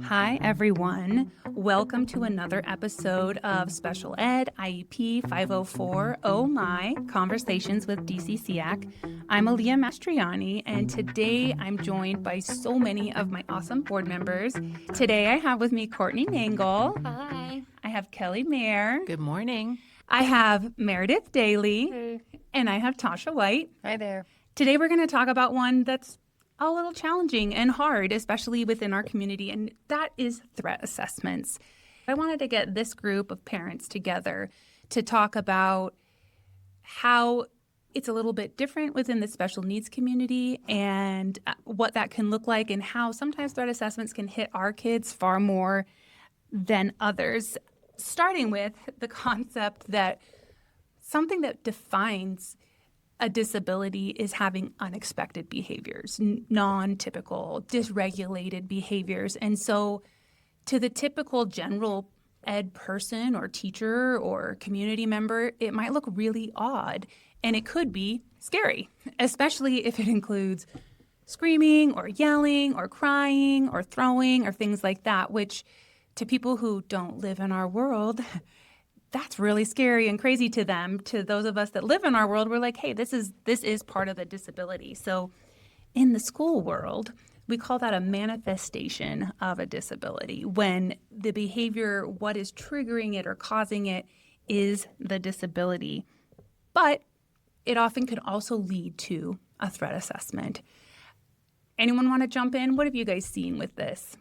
Hi, everyone. Welcome to another episode of Special Ed IEP 504 Oh My Conversations with DCCAC. I'm Aaliyah Mastriani, and today I'm joined by so many of my awesome board members. Today I have with me Courtney Nangle. Hi. I have Kelly Mayer. Good morning. I have Meredith Daly. Hey. And I have Tasha White. Hi there. Today we're going to talk about one that's a little challenging and hard, especially within our community, and that is threat assessments. I wanted to get this group of parents together to talk about how it's a little bit different within the special needs community and what that can look like, and how sometimes threat assessments can hit our kids far more than others, starting with the concept that something that defines a disability is having unexpected behaviors, non-typical, dysregulated behaviors. And so to the typical general ed person or teacher or community member, it might look really odd, and it could be scary, especially if it includes screaming or yelling or crying or throwing or things like that, which to people who don't live in our world, that's really scary and crazy to them. To those of us that live in our world, we're like, hey, this is part of the disability. So in the school world, we call that a manifestation of a disability, when the behavior, what is triggering it or causing it, is the disability. But it often could also lead to a threat assessment. Anyone want to jump in? What have you guys seen with this?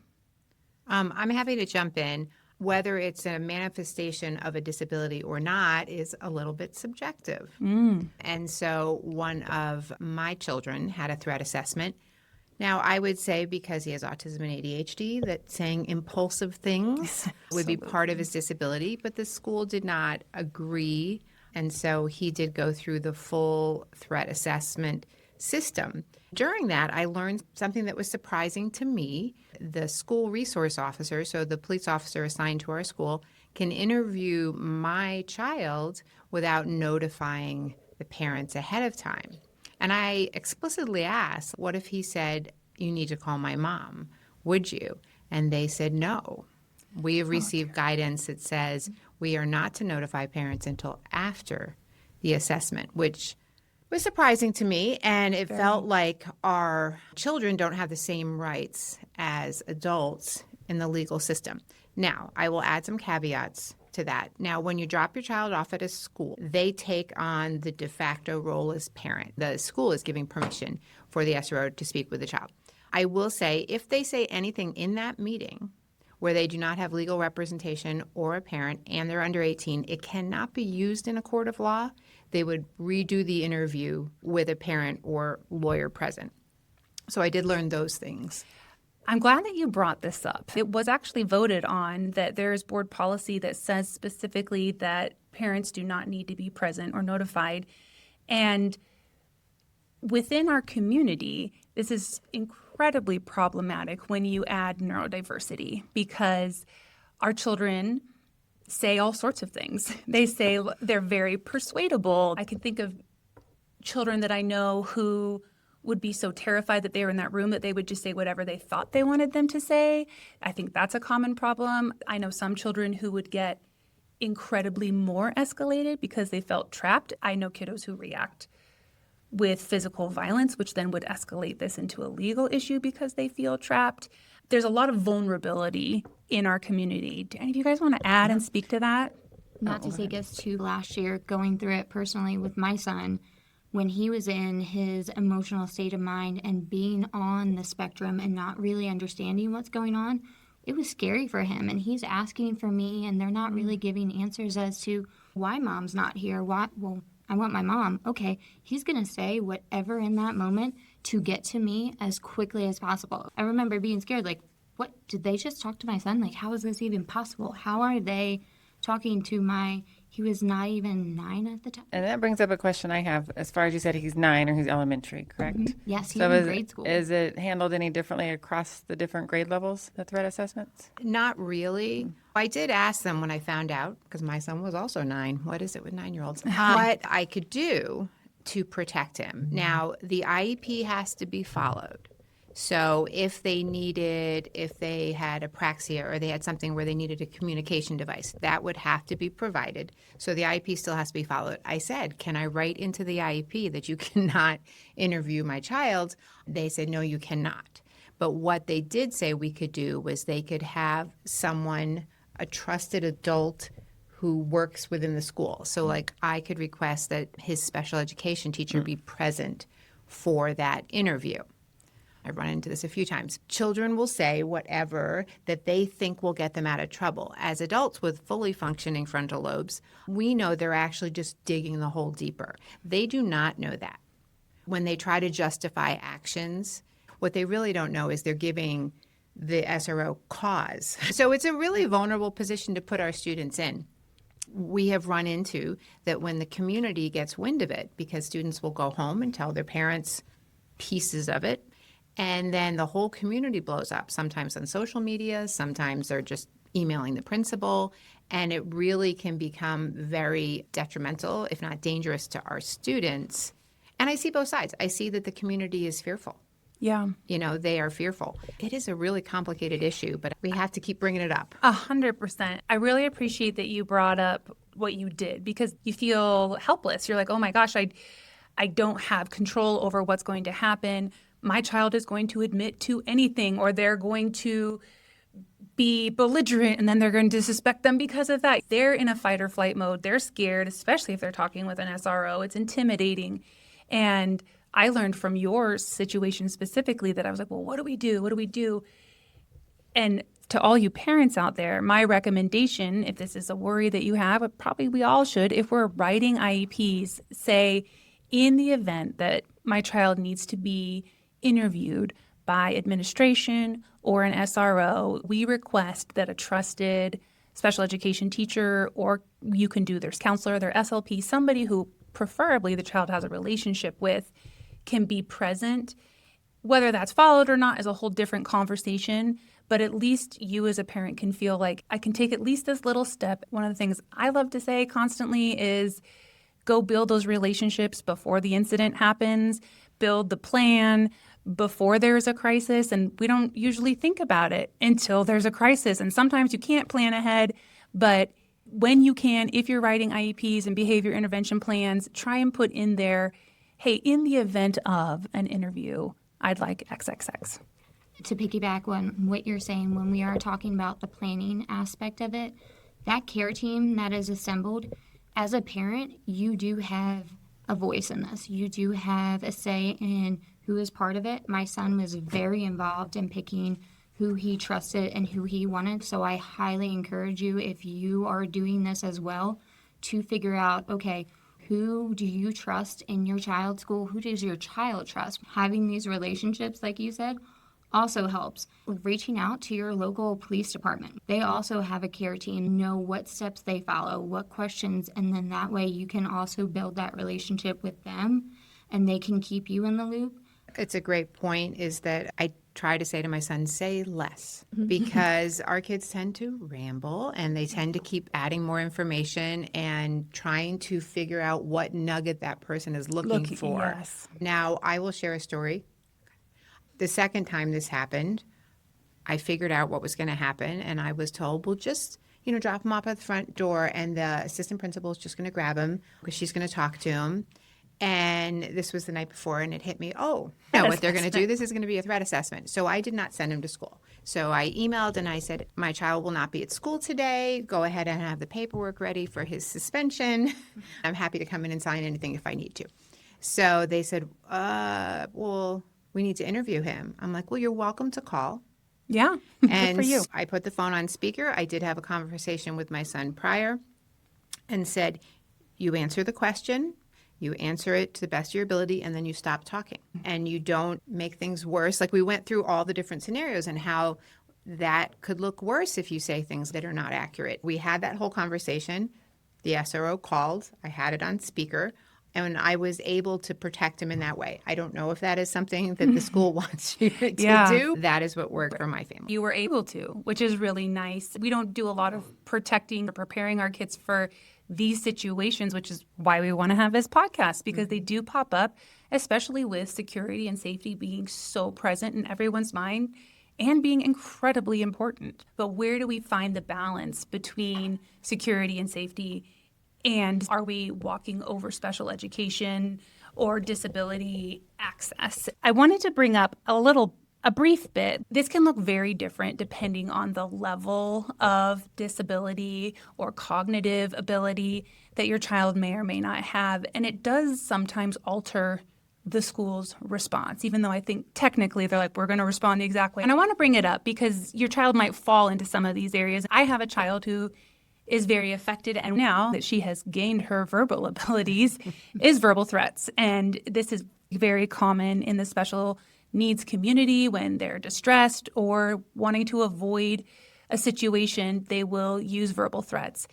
I'm happy to jump in. Whether it's a manifestation of a disability or not is a little bit subjective. And so one of my children had a threat assessment. Now, I would say because he has autism and ADHD that saying impulsive things would be part of his disability, but the school did not agree. And so he did go through the full threat assessment system. During that, I learned something that was surprising to me. The school resource officer, so the police officer assigned to our school, can interview my child without notifying the parents ahead of time. And I explicitly asked, what if he said, you need to call my mom? Would you? And they said no. We have received guidance that says we are not to notify parents until after the assessment, which was surprising to me, and it felt like our children don't have the same rights as adults in the legal system. Now, I will add some caveats to that. Now, when you drop your child off at a school, they take on the de facto role as parent. The school is giving permission for the SRO to speak with the child. I will say, if they say anything in that meeting where they do not have legal representation or a parent and they're under 18, it cannot be used in a court of law. They would redo the interview with a parent or lawyer present. So I did learn those things. I'm glad that you brought this up. It was actually voted on that there is board policy that says specifically that parents do not need to be present or notified. And within our community, this is incredibly problematic when you add neurodiversity, because our children say all sorts of things. They say they're very persuadable. I can think of children that I know who would be so terrified that they were in that room that they would just say whatever they thought they wanted them to say. I think that's a common problem. I know some children who would get incredibly more escalated because they felt trapped. I know kiddos who react with physical violence, which then would escalate this into a legal issue because they feel trapped. There's a lot of vulnerability in our community. Do any of you guys want to add and speak to that? Not to take us to last year, going through it personally with my son, when he was in his emotional state of mind and being on the spectrum and not really understanding what's going on, it was scary for him. And he's asking for me, and they're not really giving answers as to why mom's not here. Why? Well, I want my mom. Okay, he's going to say whatever in that moment to get to me as quickly as possible. I remember being scared, like, what, did they just talk to my son? Like, how is this even possible? How are they talking to he was not even 9 at the time. And that brings up a question I have. As far as you said, he's 9 or he's elementary, correct? Mm-hmm. Yes, he's in grade school. Is it handled any differently across the different grade levels, the threat assessments? Not really. I did ask them when I found out, because my son was also 9. What is it with 9-year-olds? What I could do to protect him. Now, the IEP has to be followed. So if they had apraxia or they had something where they needed a communication device, that would have to be provided. So the IEP still has to be followed. I said, can I write into the IEP that you cannot interview my child? They said, no, you cannot. But what they did say we could do was they could have someone, a trusted adult who works within the school. So like I could request that his special education teacher be present for that interview. I've run into this a few times. Children will say whatever that they think will get them out of trouble. As adults with fully functioning frontal lobes, we know they're actually just digging the hole deeper. They do not know that. When they try to justify actions, what they really don't know is they're giving the SRO cause. So it's a really vulnerable position to put our students in. We have run into that when the community gets wind of it, because students will go home and tell their parents pieces of it, and then the whole community blows up, sometimes on social media, sometimes they're just emailing the principal, and it really can become very detrimental, if not dangerous, to our students. And I see both sides. I see that the community is fearful. Yeah. You know, they are fearful. It is a really complicated issue, but we have to keep bringing it up. 100%. I really appreciate that you brought up what you did because you feel helpless. You're like, oh my gosh, I don't have control over what's going to happen. My child is going to admit to anything, or they're going to be belligerent, and then they're going to suspect them because of that. They're in a fight or flight mode. They're scared, especially if they're talking with an SRO. It's intimidating. And I learned from your situation specifically that I was like, well, what do we do? What do we do? And to all you parents out there, my recommendation, if this is a worry that you have, but probably we all should, if we're writing IEPs, say, in the event that my child needs to be interviewed by administration or an SRO, we request that a trusted special education teacher, or you can do their counselor, their SLP, somebody who preferably the child has a relationship with, can be present. Whether that's followed or not is a whole different conversation, but at least you as a parent can feel like I can take at least this little step. One of the things I love to say constantly is go build those relationships before the incident happens, build the plan before there's a crisis. And we don't usually think about it until there's a crisis. And sometimes you can't plan ahead, but when you can, if you're writing IEPs and behavior intervention plans, try and put in there, hey, in the event of an interview, I'd like XXX. To piggyback on what you're saying, when we are talking about the planning aspect of it, that care team that is assembled, as a parent, you do have a voice in this. You do have a say in who is part of it. My son was very involved in picking who he trusted and who he wanted. So I highly encourage you, if you are doing this as well, to figure out, okay, who do you trust in your child's school? Who does your child trust? Having these relationships, like you said, also helps. Reaching out to your local police department. They also have a care team, know what steps they follow, what questions, and then that way you can also build that relationship with them and they can keep you in the loop. It's a great point, is that I try to say to my son, say less, because our kids tend to ramble and they tend to keep adding more information and trying to figure out what nugget that person is looking for. Yes. Now, I will share a story. The second time this happened, I figured out what was going to happen, and I was told, well, just, drop him off at the front door, and the assistant principal is just going to grab him because she's going to talk to him. And this was the night before, and it hit me, oh, no, what they're going to do, this is going to be a threat assessment. So I did not send him to school. So I emailed and I said, my child will not be at school today. Go ahead and have the paperwork ready for his suspension. I'm happy to come in and sign anything if I need to. So they said, well, we need to interview him. I'm like, well, you're welcome to call. Yeah, good And for you. I put the phone on speaker. I did have a conversation with my son prior and said, you answer the question. You answer it to the best of your ability, and then you stop talking. And you don't make things worse. Like, we went through all the different scenarios and how that could look worse if you say things that are not accurate. We had that whole conversation. The SRO called. I had it on speaker. And I was able to protect him in that way. I don't know if that is something that the school wants you to do. That is what worked for my family. You were able to, which is really nice. We don't do a lot of protecting or preparing our kids for these situations, which is why we want to have this podcast, because they do pop up. especially with security and safety being so present in everyone's mind and being incredibly important. But where do we find the balance between security and safety? And are we walking over special education or disability access? I wanted to bring up a brief bit. This can look very different depending on the level of disability or cognitive ability that your child may or may not have. And it does sometimes alter the school's response, even though I think technically they're like, we're going to respond the exact way. And I want to bring it up because your child might fall into some of these areas. I have a child who is very affected, and now that she has gained her verbal abilities, is verbal threats. And this is very common in the special needs community. When they're distressed or wanting to avoid a situation, they will use verbal threats.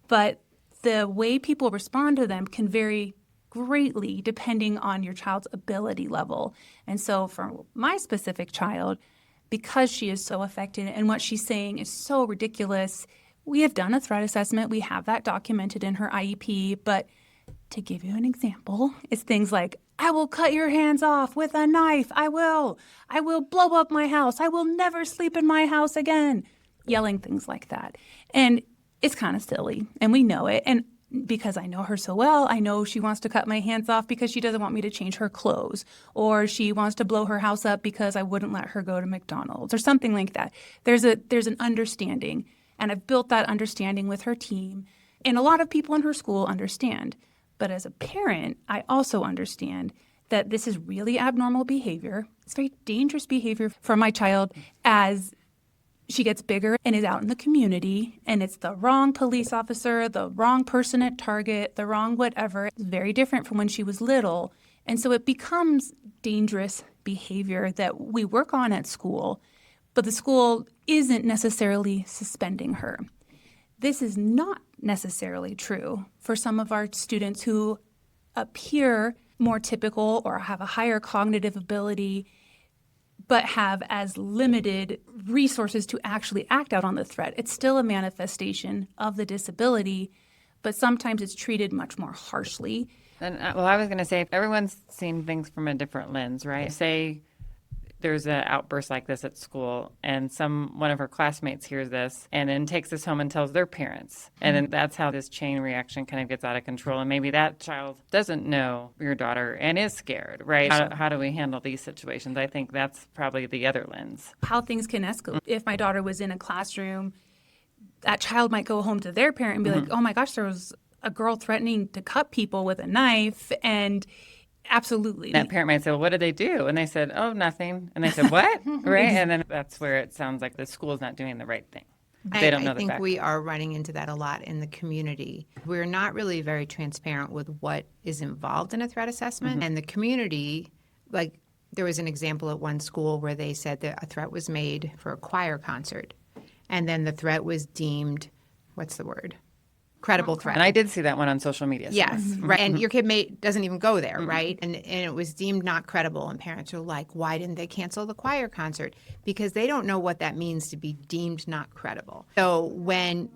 But the way people respond to them can vary greatly depending on your child's ability level. And so for my specific child, because she is so affected and what she's saying is so ridiculous, we have done a threat assessment. We have that documented in her IEP. But to give you an example, it's things like, I will cut your hands off with a knife. I will blow up my house. I will never sleep in my house again. Yelling things like that. And it's kind of silly, and we know it. And because I know her so well, I know she wants to cut my hands off because she doesn't want me to change her clothes, or she wants to blow her house up because I wouldn't let her go to McDonald's or something like that. There's an understanding, and I've built that understanding with her team. And a lot of people in her school understand. But as a parent, I also understand that this is really abnormal behavior. It's very dangerous behavior for my child as she gets bigger and is out in the community, and it's the wrong police officer, the wrong person at Target, the wrong whatever. It's very different from when she was little. And so it becomes dangerous behavior that we work on at school, but the school isn't necessarily suspending her. This is not necessarily true for some of our students who appear more typical or have a higher cognitive ability, but have as limited resources to actually act out on the threat. It's still a manifestation of the disability, but sometimes it's treated much more harshly. And I was going to say, everyone's seen things from a different lens, right? Say there's an outburst like this at school, and one of her classmates hears this and then takes this home and tells their parents. And then that's how this chain reaction kind of gets out of control. And maybe that child doesn't know your daughter and is scared, right? How do we handle these situations? I think that's probably the other lens. How things can escalate. If my daughter was in a classroom, that child might go home to their parent and be like, oh my gosh, there was a girl threatening to cut people with a knife. And absolutely. That parent might say, well, what did they do? And they said, oh, nothing. And they said, what? Right? And then that's where it sounds like the school's not doing the right thing. They don't know the I think facts. we are running into that a lot in the community. We're not really very transparent with what is involved in a threat assessment. And the community, like there was an example at one school where they said that a threat was made for a choir concert. And then the threat was deemed, what's the word? Credible threat. And I did see that one on social media. Yes, right. And your kid doesn't even go there, right? And it was deemed not credible. And parents are like, why didn't they cancel the choir concert? Because they don't know what that means to be deemed not credible. So when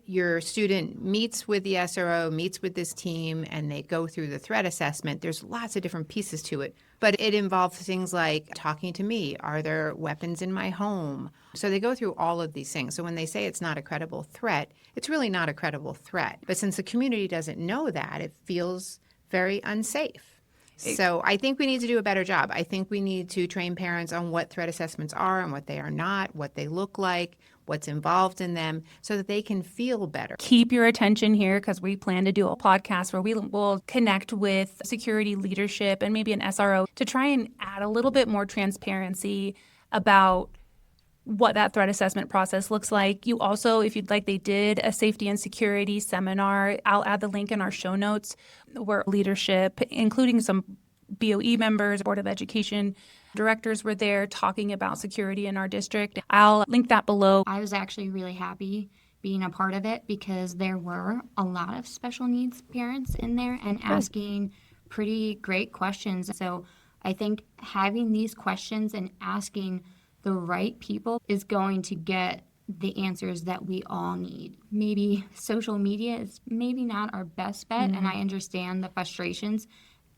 your student meets with the SRO, meets with this team, and they go through the threat assessment, there's lots of different pieces to it. But it involves things like talking to me. Are there weapons in my home? So they go through all of these things. So when they say it's not a credible threat, it's really not a credible threat. But since the community doesn't know that, it feels very unsafe. So I think we need to do a better job. I think we need to train parents on what threat assessments are and what they are not, what they look like, what's involved in them, so that they can feel better. Keep your attention here because we plan to do a podcast where we will connect with security leadership and maybe an SRO to try and add a little bit more transparency about what that threat assessment process looks like. You also, if you'd like, they did a safety and security seminar. I'll add the link in our show notes where leadership, including some BOE members, Board of Education directors were there talking about security in our district. I'll link that below. I was actually really happy being a part of it because there were a lot of special needs parents in there and asking pretty great questions. So I think having these questions and asking the right people is going to get the answers that we all need. Maybe social media is maybe not our best bet, and I understand the frustrations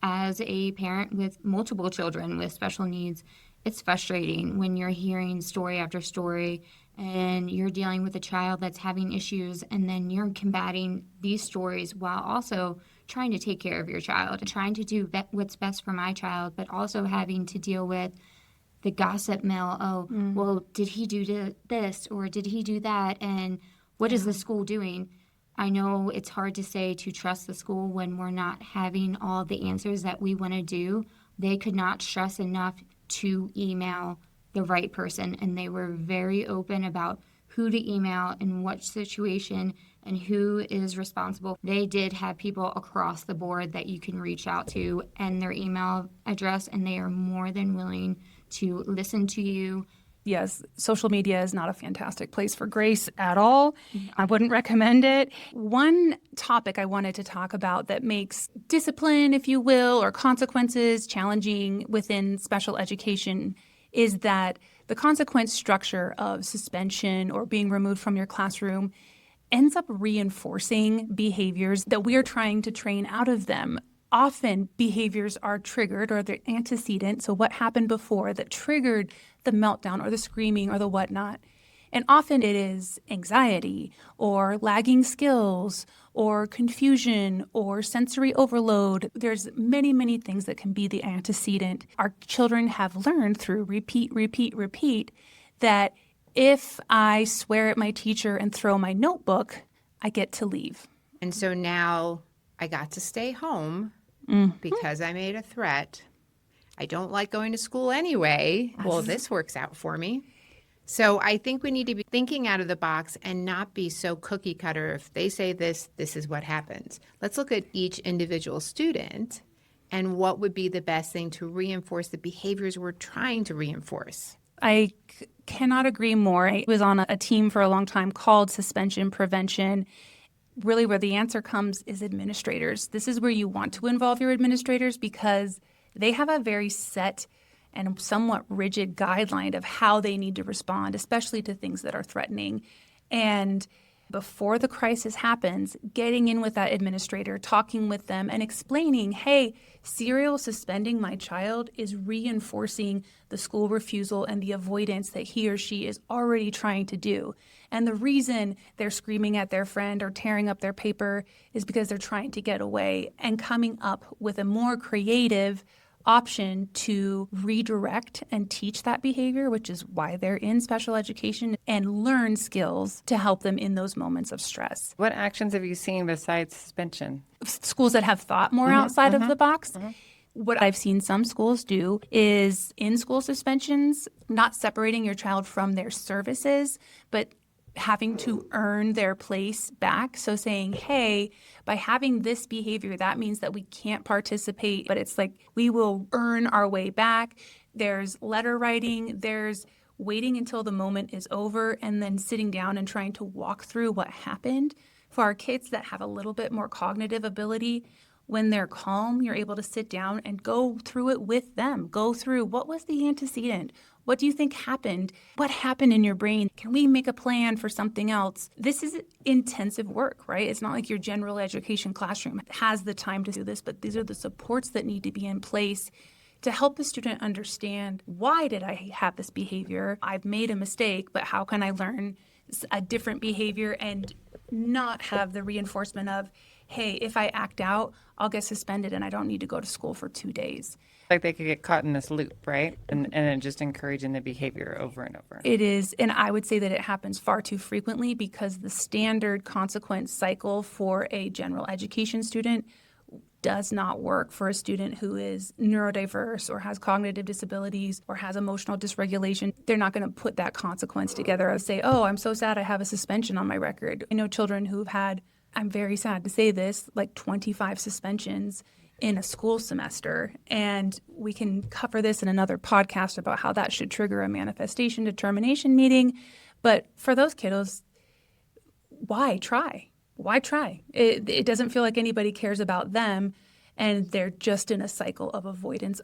As a parent with multiple children with special needs, it's frustrating when you're hearing story after story and you're dealing with a child that's having issues, and then you're combating these stories while also trying to take care of your child, trying to do what's best for my child, but also having to deal with the gossip mill. Oh, well, did he do this or did he do that? And what is the school doing? I know it's hard to say to trust the school when we're not having all the answers that we want to do. They could not stress enough to email the right person, and they were very open about who to email in what situation and who is responsible. They did have people across the board that you can reach out to and their email address, and they are more than willing to listen to you. Yes, social media is not a fantastic place for grace at all. I wouldn't recommend it. One topic I wanted to talk about that makes discipline, if you will, or consequences challenging within special education is that the consequence structure of suspension or being removed from your classroom ends up reinforcing behaviors that we are trying to train out of them. Often behaviors are triggered or they're antecedent. So what happened before that triggered the meltdown or the screaming or the whatnot? And often it is anxiety or lagging skills or confusion or sensory overload. There's many, many things that can be the antecedent. Our children have learned through repeat, that if I swear at my teacher and throw my notebook, I get to leave. And so now I got to stay home because I made a threat. I don't like going to school anyway. Well, this works out for me. So I think we need to be thinking out of the box and not be so cookie cutter. If they say this, this is what happens. Let's look at each individual student and what would be the best thing to reinforce the behaviors we're trying to reinforce. I cannot agree more. I was on a team for a long time called Suspension Prevention. Really where the answer comes is administrators. This is where you want to involve your administrators because they have a very set and somewhat rigid guideline of how they need to respond, especially to things that are threatening. And before the crisis happens, getting in with that administrator, talking with them and explaining, hey, serial suspending my child is reinforcing the school refusal and the avoidance that he or she is already trying to do. And the reason they're screaming at their friend or tearing up their paper is because they're trying to get away, and coming up with a more creative option to redirect and teach that behavior, which is why they're in special education, and learn skills to help them in those moments of stress. What actions have you seen besides suspension? Schools that have thought more outside of the box. What I've seen some schools do is in-school suspensions, not separating your child from their services, but having to earn their place back. So saying, hey, by having this behavior, that means that we can't participate, but it's like we will earn our way back. There's letter writing, there's waiting until the moment is over and then sitting down and trying to walk through what happened. For our kids that have a little bit more cognitive ability, when they're calm, you're able to sit down and go through it with them. Go through what was the antecedent? What do you think happened? What happened in your brain? Can we make a plan for something else? This is intensive work, right? It's not like your general education classroom has the time to do this, but these are the supports that need to be in place to help the student understand, why did I have this behavior? I've made a mistake, but how can I learn a different behavior and not have the reinforcement of, hey, if I act out, I'll get suspended and I don't need to go to school for 2 days. Like they could get caught in this loop, right? And then just encouraging the behavior over and over. It is, and I would say that it happens far too frequently because the standard consequence cycle for a general education student does not work for a student who is neurodiverse or has cognitive disabilities or has emotional dysregulation. They're not going to put that consequence together and say, oh, I'm so sad I have a suspension on my record. I know children who've had, I'm very sad to say this, like 25 suspensions in a school semester. And we can cover this in another podcast about how that should trigger a manifestation determination meeting. But for those kiddos, why try? Why try? It doesn't feel like anybody cares about them. and they're just in a cycle of avoidance.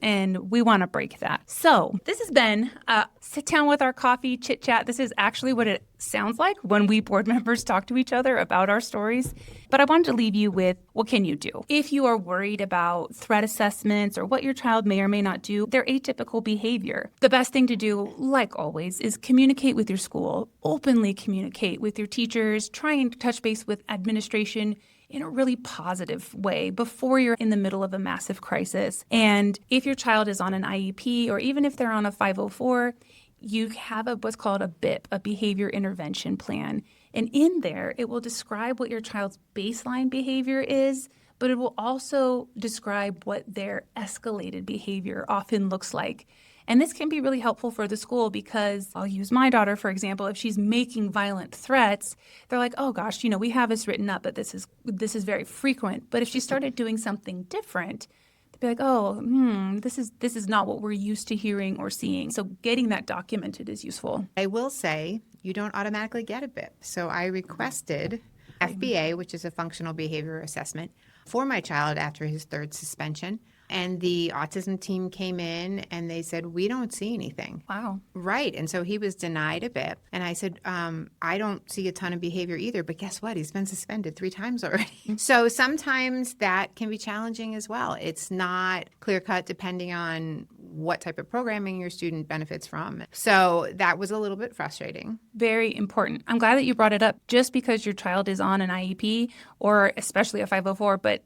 And we want to break that. So this has been a sit down with our coffee chit chat. This is actually what it sounds like when we board members talk to each other about our stories. But I wanted to leave you with, what can you do? If you are worried about threat assessments or what your child may or may not do, their atypical behavior, the best thing to do, like always, is communicate with your school, openly communicate with your teachers, try and touch base with administration in a really positive way before you're in the middle of a massive crisis. And if your child is on an IEP, or even if they're on a 504, you have what's called a BIP, a behavior intervention plan. And in there, it will describe what your child's baseline behavior is, but it will also describe what their escalated behavior often looks like. And this can be really helpful for the school because I'll use my daughter, for example. If she's making violent threats, they're like, oh gosh, we have this written up, but this is very frequent. But if she started doing something different, they'd be like, oh, this is not what we're used to hearing or seeing. So getting that documented is useful. I will say you don't automatically get a BIP. So I requested FBA, which is a functional behavior assessment, for my child after his third suspension. And the autism team came in and they said, we don't see anything. Wow. Right. And so he was denied a BIP. And I said, I don't see a ton of behavior either. But guess what? He's been suspended 3 times already. So sometimes that can be challenging as well. It's not clear cut depending on what type of programming your student benefits from. So that was a little bit frustrating. Very important. I'm glad that you brought it up. Just because your child is on an IEP or especially a 504, but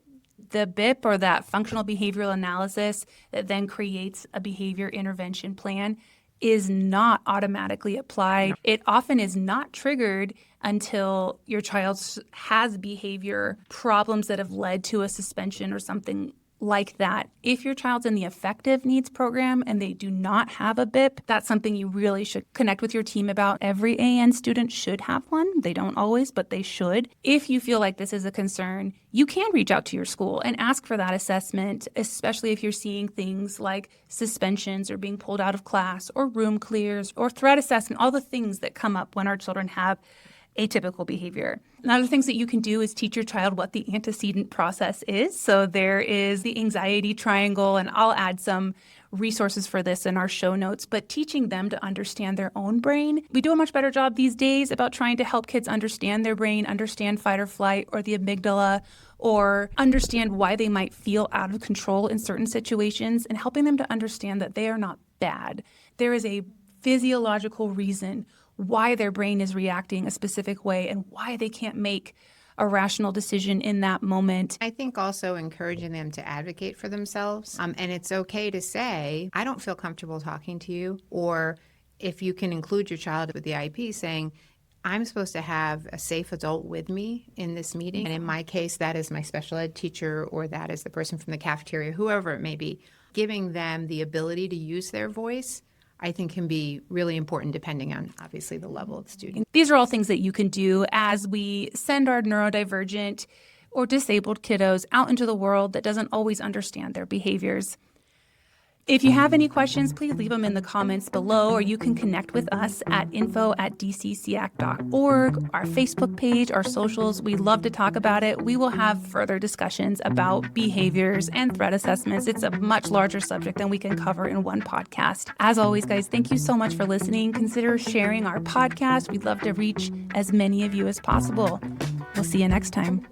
the BIP, or that functional behavioral analysis that then creates a behavior intervention plan, is not automatically applied. It often is not triggered until your child has behavior problems that have led to a suspension or something like that. If your child's in the effective needs program and they do not have a BIP, that's something you really should connect with your team about. Every AN student should have one. They don't always, but they should. If you feel like this is a concern, you can reach out to your school and ask for that assessment, especially if you're seeing things like suspensions or being pulled out of class or room clears or threat assessment, all the things that come up when our children have atypical behavior. And other things that you can do is teach your child what the antecedent process is. So there is the anxiety triangle, and I'll add some resources for this in our show notes, but teaching them to understand their own brain. We do a much better job these days about trying to help kids understand their brain, understand fight or flight or the amygdala, or understand why they might feel out of control in certain situations, and helping them to understand that they are not bad. There is a physiological reason why their brain is reacting a specific way and why they can't make a rational decision in that moment. I think also encouraging them to advocate for themselves. And it's okay to say, I don't feel comfortable talking to you. Or if you can include your child with the IEP, saying, I'm supposed to have a safe adult with me in this meeting. And in my case, that is my special ed teacher, or that is the person from the cafeteria, whoever it may be. Giving them the ability to use their voice, I think, can be really important depending on, obviously, the level of the student. These are all things that you can do as we send our neurodivergent or disabled kiddos out into the world that doesn't always understand their behaviors. If you have any questions, please leave them in the comments below, or you can connect with us at info@dccsiac.org, our Facebook page, our socials. We love to talk about it. We will have further discussions about behaviors and threat assessments. It's a much larger subject than we can cover in one podcast. As always, guys, thank you so much for listening. Consider sharing our podcast. We'd love to reach as many of you as possible. We'll see you next time.